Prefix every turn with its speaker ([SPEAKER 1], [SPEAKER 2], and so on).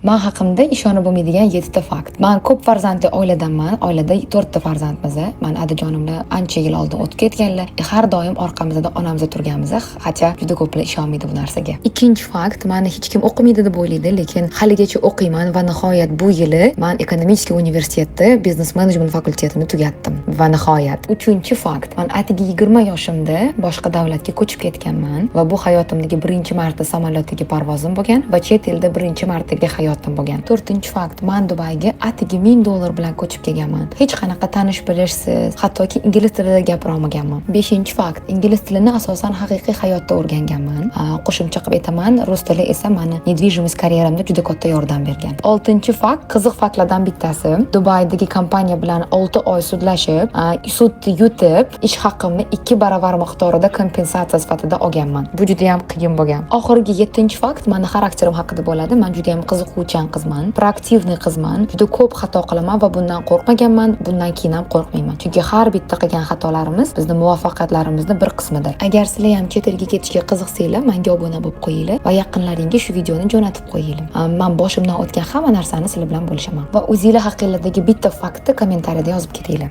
[SPEAKER 1] Men haqimda ishonib bo'lmaydigan 7 ta fakt. Men ko'p farzandli oiladanman. Oilada 4 ta farzandmiz. Men adajonimlar ancha yil oldin o'tib ketganlar. Har doim orqamizda onamiz turganmiz. Hatto juda ko'plar ishonmaydi bu narsaga. Ikkinchi fakt, meni hech kim o'qimaydi deb o'ylaydi, lekin haligacha o'qiyman va nihoyat bu yili men Ekonomik universitetda biznes menejment fakultetini tugatdim. Va nihoyat. Uchinchi fakt, men atigi 20 yoshimda boshqa davlatga ko'chib ketganman va bu hayotimdagi birinchi marta samolyotdagi parvozim bo'lgan va chet elda birinchi martaga hayotim bo'lgan. To'rtinchi fakt, men Dubayga atigi $1000 bilan ko'chib kelganman. Hech qanaqa tanish bilishsiz, hattoki ingliz tilida gapira olmaganman. Beshinchi fakt, ingliz tilini asosan haqiqiy hayotda o'rganganman. Qo'shimcha qilib aytaman, rus tili esa meni недвижимость karyeramda juda katta yordam bergan. Oltinchi fakt, qiziq faktlardan bittasi, Dubaydagi kompaniya bilan 6 oy sudlashib, sudni yutib, ish haqimni 2 baravar miqdorida kompensatsiya sifatida olganman. Bu juda ham qiyin bo'lgan. Oxirgi 7-chi fakt, meni xarakterim haqida bo'ladi. Men juda ham qiziquvchan qizman, proaktivniy qizman. Juda ko'p xato qilaman va bundan qo'rqmaganman, bundan keyin ham qo'rqmayman. Chunki har bitta qilgan xatolarimiz bizning muvaffaqiyatlarimizning bir qismidir. Agar sizlar ham chet elga ketishga qiziqsanglar, menga obuna bo'lib qo'yinglar va yaqinlaringga shu videoni jo'natib qo'yinglar. Men boshimdan o'tgan hamma narsani sizlar bilan bo'lishaman. Va o'zingizlar haqinglardagi bitta faktni kommentariyada yozib ketinglar.